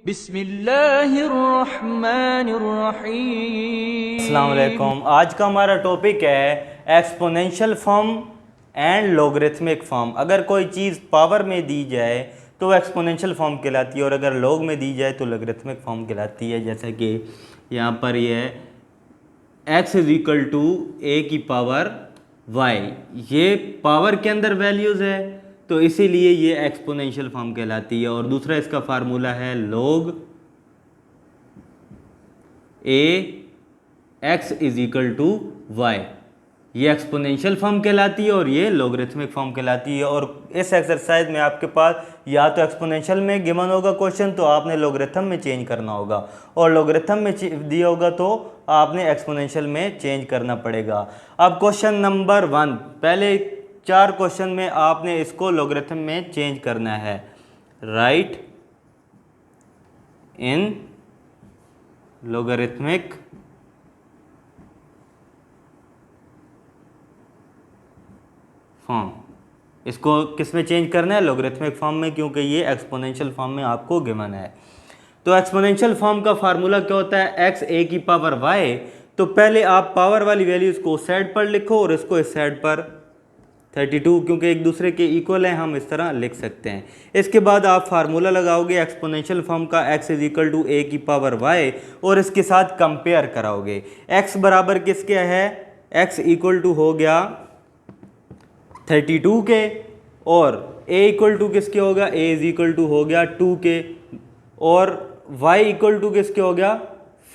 बिस्मिल्लाहिर्रहमानिर्रहीम। अस्सलाम वालेकुम। आज का हमारा टॉपिक है exponential form and logarithmic form. अगर कोई चीज़ पावर में दी जाए तो एक्सपोनेंशियल फॉर्म कहलाती है और अगर लॉग में दी जाए तो लॉगरिथमिक फॉर्म कहलाती है। जैसे कि यहाँ पर ये है x is equal to a की पावर y, ये पावर के अंदर वैल्यूज़ है तो इसीलिए ये एक्सपोनेंशियल फॉर्म कहलाती है। और दूसरा इसका फार्मूला है log a x is equal to y, ये एक्सपोनेंशियल फॉर्म कहलाती है और ये लॉगरिथमिक फॉर्म कहलाती है। और इस एक्सरसाइज में आपके पास या तो एक्सपोनेंशियल में गिवन होगा क्वेश्चन तो आपने लॉगरिथम में चेंज करना होगा, और लॉगरिथम में दिया होगा तो आपने एक्सपोनेंशियल में चेंज करना पड़ेगा। अब क्वेश्चन नंबर 1, पहले 4 क्वेश्चन में आपने इसको लॉगरिथम में चेंज करना है। राइट इन लॉगरिथमिक फॉर्म, इसको किस में चेंज करना है? लॉगरिथमिक फॉर्म में, क्योंकि ये एक्सपोनेंशियल फॉर्म में आपको गिवन है। तो एक्सपोनेंशियल फॉर्म का फार्मूला क्या होता है? x a की पावर y। तो पहले आप पावर वाली वैल्यूज को उस साइड पर लिखो और इसको इस साइड पर 32, क्योंकि एक दूसरे के इक्वल हैं, हम इस तरह लिख सकते हैं। इसके बाद आप फार्मूला लगाओगे एक्सपोनेंशियल फॉर्म का x is equal to a की पावर y और इसके साथ कंपेयर कराओगे। x बराबर किसके है? x इक्वल टू हो गया 32 के, और a इक्वल टू किसके होगा? a इज इक्वल टू हो गया 2 के, और y इक्वल टू किसके हो गया?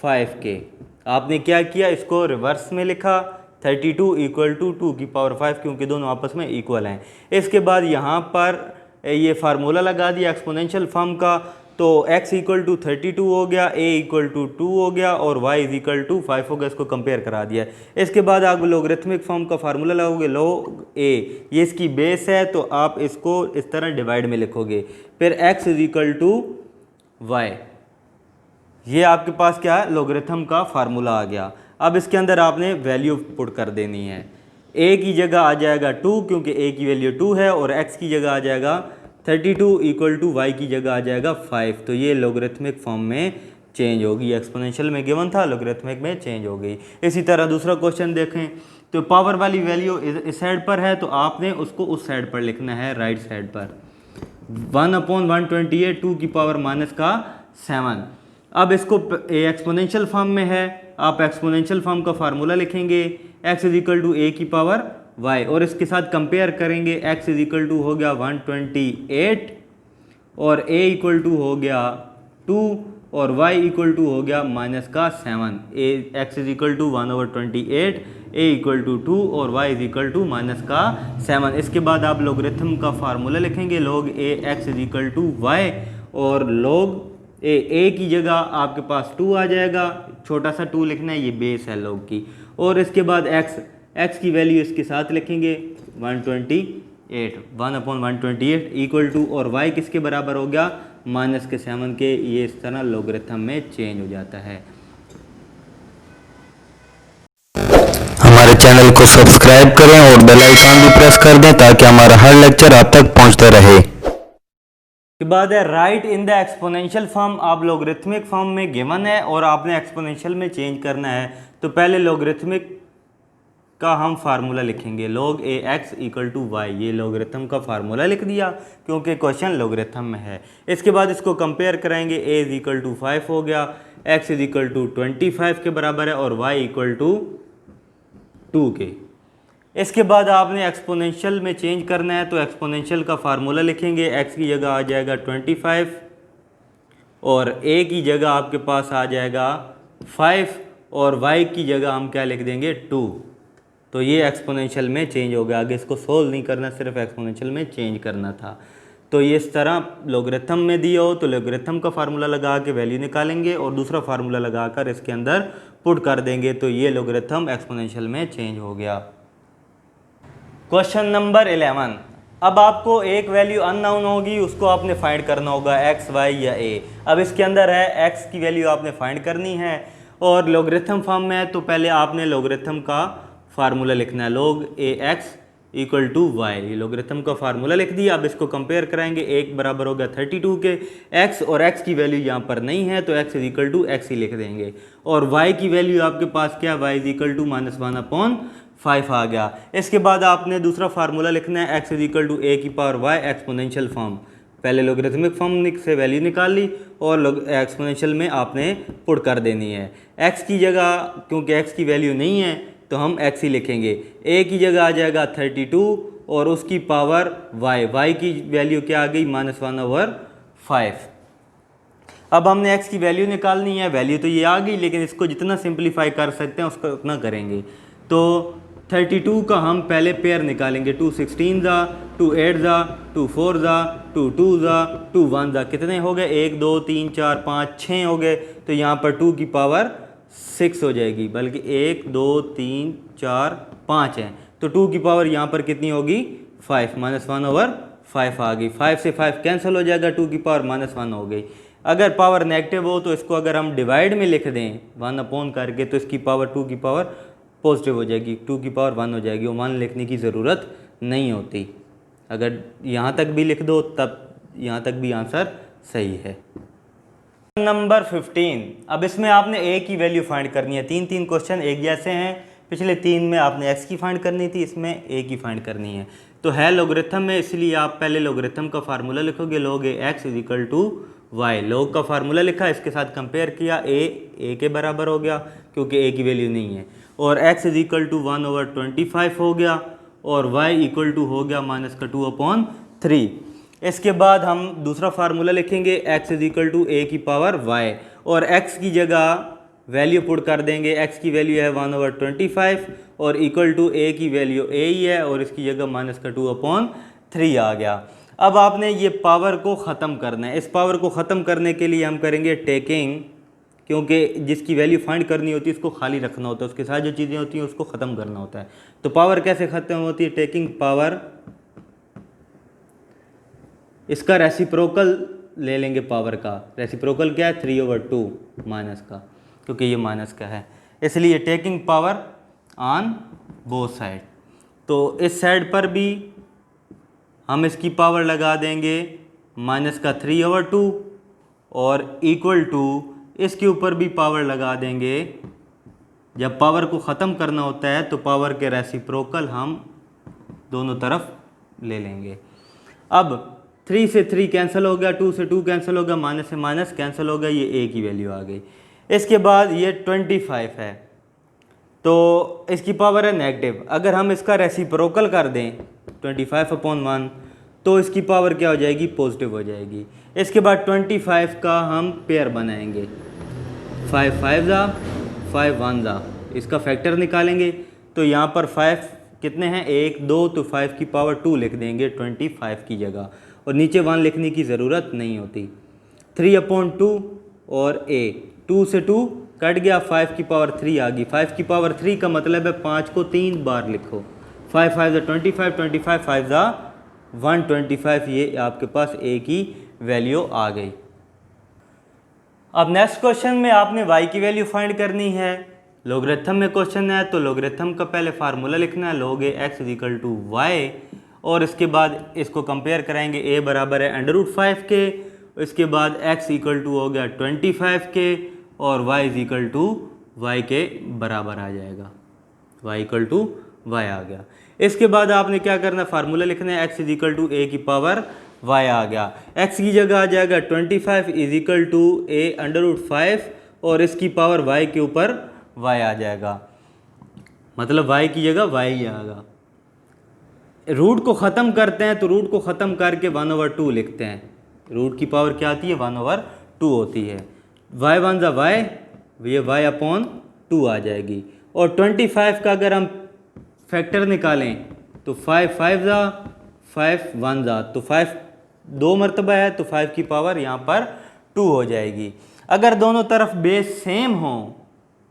5 के। आपने क्या किया? इसको रिवर्स में लिखा 32 इक्वल टू 2 की पावर 5, क्योंकि दोनों आपस में इक्वल हैं। इसके बाद यहाँ पर ये फार्मूला लगा दिया एक्सपोनेंशियल फॉर्म का, तो x इक्वल टू 32 हो गया, a इक्वल टू 2 हो गया और y इज इक्वल टू 5 हो गया। इसको कंपेयर करा दिया। इसके बाद आप लॉगरिथमिक फॉर्म का फार्मूला लगाओगे log a, ये इसकी बेस है तो आप इसको इस तरह डिवाइड में लिखोगे। फिर x is equal to y, ये आपके पास क्या है? लॉगरिथम का फार्मूला आ गया। अब इसके अंदर आपने वैल्यू पुट कर देनी है। a की जगह आ जाएगा 2, क्योंकि a की वैल्यू 2 है, और x की जगह आ जाएगा 32 इक्वल टू y की जगह आ जाएगा 5। तो ये लॉगरिथमिक फॉर्म में चेंज होगी। एक्सपोनेंशियल में गिवन था, लॉगरिथमिक में चेंज हो गई। इसी तरह दूसरा क्वेश्चन देखें तो पावर वाली वैल्यू इस साइड पर है तो आपने उसको उस साइड पर लिखना है, राइट साइड पर। 1/128 2 की पावर माइनस का 7। अब इसको एक्सपोनेंशियल फॉर्म में है, आप एक्सपोनेंशियल फॉर्म का फार्मूला लिखेंगे x is equal to a की पावर y, और इसके साथ कंपेयर करेंगे। x इज इक्वल टू हो गया 128 और a इक्वल टू हो गया 2 और y इक्वल टू हो गया माइनस का 7। x is equal to 1/28, a equal to 2 और y is equal to minus का 7। इसके बाद आप लॉगरिथम का फार्मूला लिखेंगे log a x is equal to y, और log a की जगह आपके पास 2 आ जाएगा, छोटा सा 2 लिखना है, ये बेस है log की। और इसके बाद x की वैल्यू इसके साथ लिखेंगे 128, 1/128 इक्वल टू, और y किसके बराबर हो गया? माइनस के 7 के। ये इस तरह लॉगरिथम में चेंज हो जाता है। हमारे चैनल को सब्सक्राइब करें और बेल आइकन भी प्रेस कर दें ताकि हमारा हर लेक्चर आप तक पहुंचता रहे। के बाद है right in the exponential form. आप लॉगरिथमिक फॉर्म में गिवन है और आपने एक्सपोनेंशियल में चेंज करना है। तो पहले लॉगरिथमिक का हम फार्मूला लिखेंगे log a x equal to y, ये लॉगरिथम का फार्मूला लिख दिया क्योंकि क्वेश्चन लॉगरिथम में है। इसके बाद इसको कंपेयर कराएंगे। a इज इक्वल टू 5 हो गया, x इज इक्वल टू 25 के बराबर है और y इक्वल टू 2 के। इसके बाद आपने एक्सपोनेंशियल में चेंज करना है, तो एक्सपोनेंशियल का फार्मूला लिखेंगे। x की जगह आ जाएगा 25 और a की जगह आपके पास आ जाएगा 5 और y की जगह हम क्या लिख देंगे? 2। तो ये एक्सपोनेंशियल में चेंज हो गया। आगे इसको सोल्व नहीं करना, सिर्फ एक्सपोनेंशियल में चेंज करना था। तो ये इस तरह लॉगरिथम में दिया हो तो लॉगरिथम का फार्मूला लगा के वैल्यू निकालेंगे और दूसरा फार्मूला लगाकर इसके अंदर पुट कर देंगे, तो ये लॉगरिथम एक्सपोनेंशियल में चेंज हो गया। क्वेश्चन नंबर 11, अब आपको एक वैल्यू अननोन होगी, उसको आपने फाइंड करना होगा x, y या a। अब इसके अंदर है x की वैल्यू आपने फाइंड करनी है और लॉगरिथम फॉर्म में है, तो पहले आपने लॉगरिथम का फार्मूला लिखना है। log a x equal to y, ये लोगरिथम का फार्मूला लिख दिया। अब इसको कंपेयर कराएंगे, एक बराबर हो गया 32 के, एक्स और एक्स की वैल्यू यहाँ पर नहीं है तो x is equal to x ही लिख देंगे, और वाई की वैल्यू आपके पास क्या, वाई इज इक्वल टू -1/5 आ गया। इसके बाद आपने दूसरा फार्मूला लिखना है, x is equal to a की पावर वाई एक्सपोनेंशियल फॉर्म। पहले लोगरिथमिक फॉर्म से वैल्यू निकाल ली और एक्सपोनेंशियल में आपने पुट कर देनी है। एक्स की जगह क्योंकि एक्स की वैल्यू नहीं है तो हम एक्स ही लिखेंगे, ए की जगह आ जाएगा 32 और उसकी पावर वाई, वाई की वैल्यू क्या आ गई, -1/5। अब हमने एक्स की वैल्यू निकालनी है, वैल्यू तो ये आ गई लेकिन इसको जितना सिंप्लीफाई कर सकते हैं उसको उतना करेंगे। तो 32 का हम पहले पेयर निकालेंगे, 2 16 ज़ा, 2 8 ज़ा, 2 4 ज़ा, 2 2 ज़ा, 2 1 ज़ा, कितने हो गए, 1 2 3 4 5 6 हो गए। तो यहाँ पर 2 की पावर 6 हो जाएगी, बल्कि 1 2 3 4 5 है तो 2 की पावर यहाँ पर कितनी होगी, 5, -1/5 आ गई। 5 से 5 कैंसिल हो जाएगा, 2 की पावर -1 हो गई। अगर पावर नेगेटिव हो तो इसको अगर हम डिवाइड में लिख दें 1 अपॉन करके तो इसकी पावर 2 की पावर पॉजिटिव हो जाएगी, 2 की पावर 1 हो जाएगी, वो 1 लिखने की ज़रूरत नहीं होती। अगर यहाँ तक भी लिख दो तब यहाँ तक भी आंसर सही है। नंबर 15, अब इसमें आपने ए की वैल्यू फाइंड करनी है। 3 क्वेश्चन एक जैसे हैं, पिछले 3 में आपने एक्स की फाइंड करनी थी, इसमें ए की फाइंड करनी है। तो है लोगरिथम में, इसलिए आप पहले लोगरिथम का फार्मूला लिखोगे, log x is equal to y. log का फार्मूला लिखा, इसके साथ कंपेयर किया, ए के बराबर हो गया क्योंकि ए की वैल्यू नहीं है, और x इज इक्वल टू 1/25 हो गया, और y इक्वल टू हो गया -2/3। इसके बाद हम दूसरा फार्मूला लिखेंगे, x is equal to a की पावर y, और x की जगह वैल्यू पुट कर देंगे, x की वैल्यू है 1/25 और इक्वल टू a की वैल्यू a ही है, और इसकी जगह -2/3 आ गया। अब आपने ये पावर को ख़त्म करना है। इस पावर को ख़त्म करने के लिए हम करेंगे टेकिंग, क्योंकि जिसकी वैल्यू फाइंड करनी होती है उसको खाली रखना होता है, उसके साथ जो चीज़ें होती हैं उसको ख़त्म करना होता है। तो पावर कैसे ख़त्म होती है, टेकिंग पावर, इसका रेसिप्रोकल ले लेंगे पावर का। रेसिप्रोकल क्या है, 3/2 माइनस का, क्योंकि ये माइनस का है, इसलिए taking power on both side. तो इस साइड पर भी हम इसकी पावर लगा देंगे माइनस का 3/2 और इक्वल टू इसके ऊपर भी पावर लगा देंगे। जब पावर को ख़त्म करना होता है तो पावर के रेसिप्रोकल हम दोनों तरफ ले लेंगे। अब 3 से 3 कैंसिल हो गया, 2 से 2 कैंसिल हो गया, माइनस से माइनस कैंसिल हो गया, ये ए की वैल्यू आ गई। इसके बाद ये 25 है तो इसकी पावर है नेगेटिव। अगर हम इसका रेसिप्रोकल कर दें 25/1 तो इसकी पावर क्या हो जाएगी, पॉजिटिव हो जाएगी। इसके बाद 25 का हम पेयर बनाएंगे, 5 5 ज़ा 5 1 ज़ा, इसका फैक्टर निकालेंगे। तो यहाँ पर 5 कितने हैं, 1 2, तो 5 की पावर 2 लिख देंगे 25 की जगह, और नीचे 1 लिखने की ज़रूरत नहीं होती। 3/2 और a, 2 से 2 कट गया, 5 की पावर 3 आ गई। 5 की पावर 3 का मतलब है 5 को 3 बार लिखो, 5 5 ज़ा 25, 25 5 ज़ा 125, ये आपके पास a की वैल्यू आ गई। अब नेक्स्ट क्वेश्चन में आपने y की वैल्यू फाइंड करनी है। लोगरिथम में क्वेश्चन है तो लोगरिथम का पहले फार्मूला लिखना है, log x is equal to y, और इसके बाद इसको कंपेयर कराएंगे, a बराबर है √5 के, इसके बाद x इक्वल टू हो गया 25 के, और y is equal to y के बराबर आ जाएगा, y इक्वल टू वाई आ गया। इसके बाद आपने क्या करना है, फार्मूला लिखना है, x is equal to a की पावर y आ गया, x की जगह आ जाएगा 25 इज इक्वल टू a√5, और इसकी पावर y के ऊपर y आ जाएगा, मतलब y की जगह y ही आएगा। रूट को ख़त्म करते हैं तो रूट को ख़त्म करके 1/2 लिखते हैं। रूट की पावर क्या आती है, 1/2 होती है। y 1 ज़ा y, ये y/2 आ जाएगी। और 25 का अगर हम फैक्टर निकालें तो 5 5 ज़ा 5 1 ज़ा, तो 5 2 मरतबा है तो 5 की पावर यहाँ पर 2 हो जाएगी। अगर दोनों तरफ बेस सेम हो,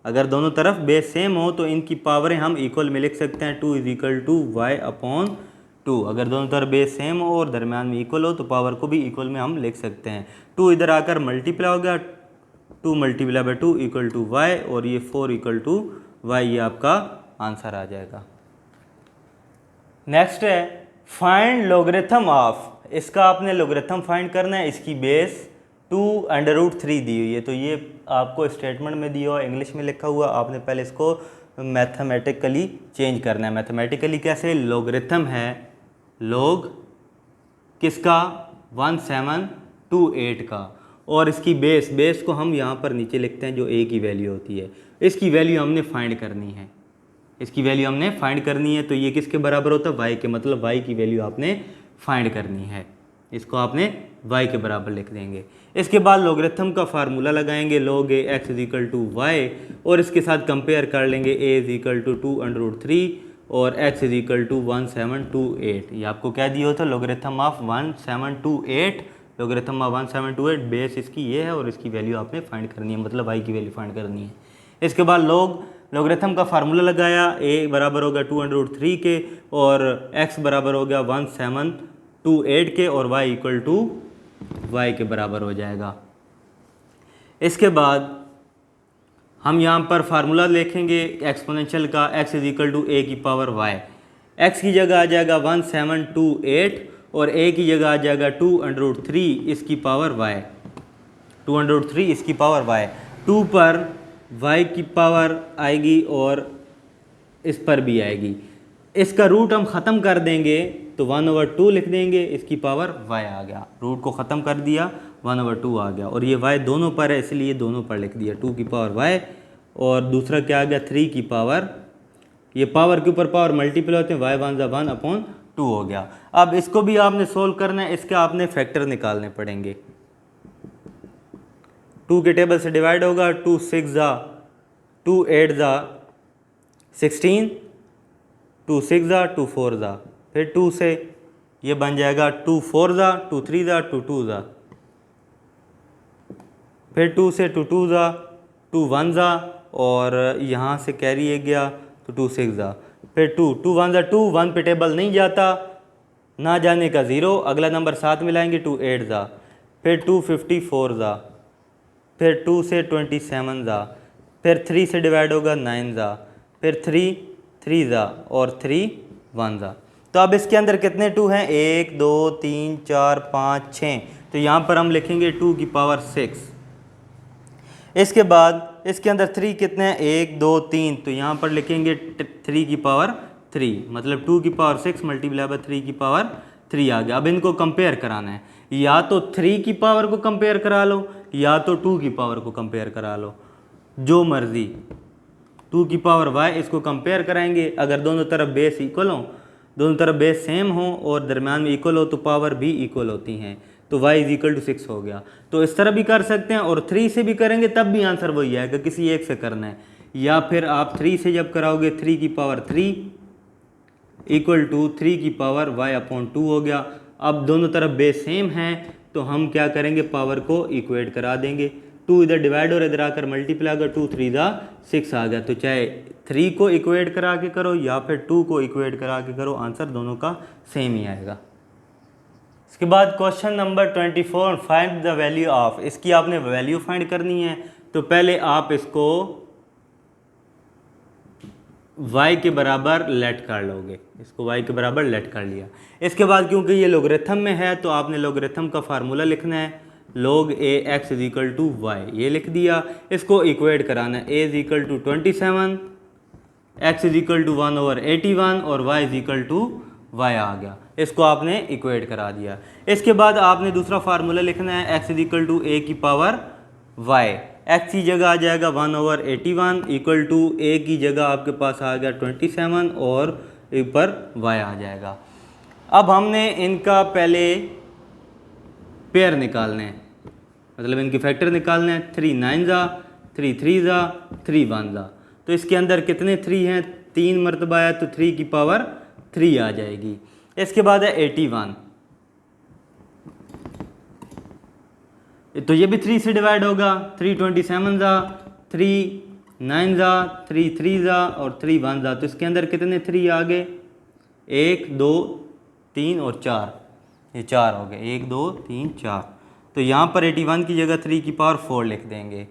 अगर दोनों तरफ बेस सेम हो तो इनकी पावरें हम इक्वल में लिख सकते हैं, 2 इज इक्वल टू y/2। अगर दोनों तरफ बेस सेम हो और दरम्यान में इक्वल हो तो पावर को भी इक्वल में हम लिख सकते हैं। 2 इधर आकर मल्टीप्लाई हो गया, 2 × 2 इक्वल टू y, और ये 4 इक्वल टू y, ये आपका आंसर आ जाएगा। नेक्स्ट है फाइंड लोगरिथम ऑफ, इसका आपने लोगरिथम फाइंड करना है, इसकी बेस 2√3 दी हुई है। तो ये आपको स्टेटमेंट में दिया हुआ, इंग्लिश में लिखा हुआ, आपने पहले इसको मैथमेटिकली चेंज करना है। मैथमेटिकली कैसे? लोगरिथम है लोग किसका? 1728 का, और इसकी बेस को हम यहाँ पर नीचे लिखते हैं जो a की वैल्यू होती है, इसकी वैल्यू हमने फाइंड करनी है, इसकी वैल्यू हमने फाइंड करनी है। तो ये किसके बराबर होता है? y के, मतलब y की वैल्यू आपने फाइंड करनी है, इसको आपने y के बराबर लिख देंगे। इसके बाद लोगरिथम का फार्मूला लगाएंगे, log a x = y, और इसके साथ कंपेयर कर लेंगे a = 2√3 और x = 1728। ये आपको क्या दिया होता है? Logarithm of 1728, logarithm of 1728, base इसकी ये है और इसकी वैल्यू आपने फाइंड करनी है, मतलब y की वैल्यू फाइंड करनी है। इसके बाद लोगरिथम का फार्मूला लगाया, a बराबर होगा 2√3 के और x बराबर हो गया 1728 के और y = y के बराबर हो जाएगा। इसके बाद हम यहाँ पर फार्मूला लिखेंगे एक्सपोनेंशियल का, x = a⁴y, x की जगह आ जाएगा 1728 और a की जगह आ जाएगा 2√3 इसकी पावर y, 2√3 इसकी पावर y, 2 पर y की पावर आएगी और इस पर भी आएगी। इसका रूट हम ख़त्म कर देंगे तो 1/2 लिख देंगे, इसकी पावर y आ गया, रूट को ख़त्म कर दिया 1/2 आ गया, और ये y दोनों पर है इसलिए दोनों पर लिख दिया, 2 की पावर y, और दूसरा क्या आ गया 3 की पावर, ये पावर के ऊपर पावर मल्टीप्लाई होते हैं, y 1 = 1/2 हो गया। अब इसको भी आपने सोल्व करना है, इसके आपने फैक्टर निकालने पड़ेंगे। 2 के टेबल से डिवाइड होगा, 2 6 ज़ा 2 8 ज़ा 16, 2 6 ज़ा 2 4 ज़ा, फिर 2 से ये बन जाएगा 2 4 ज़ा 2 3 ज़ा 2 2 ज़ा, फिर 2 से 2 2 ज़ा 2 1 ज़ा, और यहाँ से कैरी ये गया तो 2 6 ज़ा, फिर 2 2 1 ज़ा 2, 1 पे टेबल नहीं जाता, ना जाने का 0, अगला नंबर साथ मिलाएंगे 2 8 ज़ा, फिर 2 54 ज़ा, फिर 2 से 27 ज़ा, फिर 3 से डिवाइड होगा 9 ज़ा, फिर 3 3 ज़ा और 3 1 ज़ा। तो अब इसके अंदर कितने 2 हैं? 1 2 3 4 5 6, तो यहाँ पर हम लिखेंगे 2 की पावर 6। इसके बाद इसके अंदर 3 कितने हैं? 1 2 3, तो यहाँ पर लिखेंगे 3 की पावर 3, मतलब 2 की पावर 6 मल्टीप्लाई बाय 3 की पावर 3 आ गया। अब इनको कंपेयर कराना है, या तो 3 की पावर को कंपेयर करा लो या तो 2 की पावर को कंपेयर करा लो, जो मर्जी। 2 की पावर y इसको कंपेयर कराएंगे, अगर दोनों तरफ बेस इक्वल हो, दोनों तरफ बेस सेम हो और दरम्यान में इक्वल हो तो पावर भी इक्वल होती हैं, तो y = 6 हो गया। तो इस तरह भी कर सकते हैं और 3 से भी करेंगे तब भी आंसर वही आएगा, किसी एक से करना है, या फिर आप 3 से जब कराओगे 3 की पावर 3 = 3 की पावर y/2 हो गया। अब दोनों तरफ बेस सेम हैं तो हम क्या करेंगे, पावर को इक्वेट करा देंगे, 2 इधर डिवाइड और इधर आकर मल्टीप्लाई अगर 2 3 ज़ा 6 आ गया। तो चाहे 3 को इक्वेट करा के करो या फिर 2 को इक्वेट करा के करो, आंसर दोनों का सेम ही आएगा। इसके बाद question number 24, find the value of, इसकी आपने वैल्यू फाइंड करनी है। तो पहले आप इसको y के बराबर लेट कर लोगे, इसको y के बराबर लेट कर लिया। इसके बाद क्योंकि ये लोगरिथम में है तो आपने लोगरिथम का फार्मूला लिखना है, log a x = y, ये लिख दिया। इसको इक्वेट कराना है, a = 27, x = 1/81 और y = y आ गया, इसको आपने इक्वेट करा दिया। इसके बाद आपने दूसरा फार्मूला लिखना है, x = a की पावर y, x की जगह आ जाएगा 1/81 इक्वल टू a की जगह आपके पास आ गया 27 और ऊपर y आ जाएगा। अब हमने इनका पहले पेयर निकालने हैं, मतलब इनके फैक्टर निकालने हैं, 3 9 ज़ा 3 3 ज़ा 3 1 ज़ा। तो इसके अंदर कितने 3 हैं? 3 मरतबा है तो 3 की पावर 3 आ जाएगी। इसके बाद है 81, तो ये भी 3 से डिवाइड होगा, 3 27 ज़ा 3 9 ज़ा 3 3 ज़ा और 3 1 ज़ा। तो इसके अंदर कितने 3 आ गए? 1 2 3 और 4, ये 4 हो गए, 1 2 3 4। तो यहाँ पर 81 की जगह 3 की पावर 4 लिख देंगे।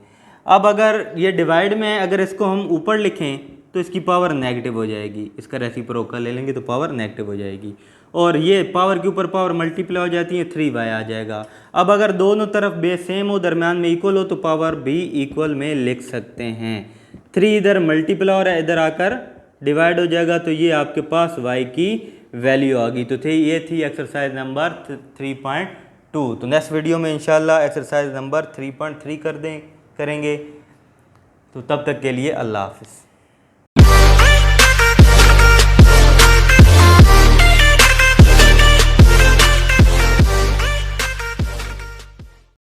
अब अगर ये डिवाइड में है, अगर इसको हम ऊपर लिखें तो इसकी पावर नेगेटिव हो जाएगी, इसका रेसिप्रोकल ले लेंगे तो पावर नेगेटिव हो जाएगी, और ये पावर के ऊपर पावर मल्टीप्लाई हो जाती है, 3y आ जाएगा। अब अगर दोनों तरफ बेस सेम हो, दरम्यान में इक्वल हो, तो पावर भी इक्वल में लिख सकते हैं। 3 इधर मल्टीप्लाई हो रहा है, इधर आकर डिवाइड हो जाएगा, तो ये आपके पास y की वैल्यू आ गई। तो ये थी एक्सरसाइज नंबर 3.2। तो नेक्स्ट वीडियो में इंशाल्लाह एक्सरसाइज नंबर 3.3 करेंगे। तो तब तक के लिए अल्लाह हाफिज़।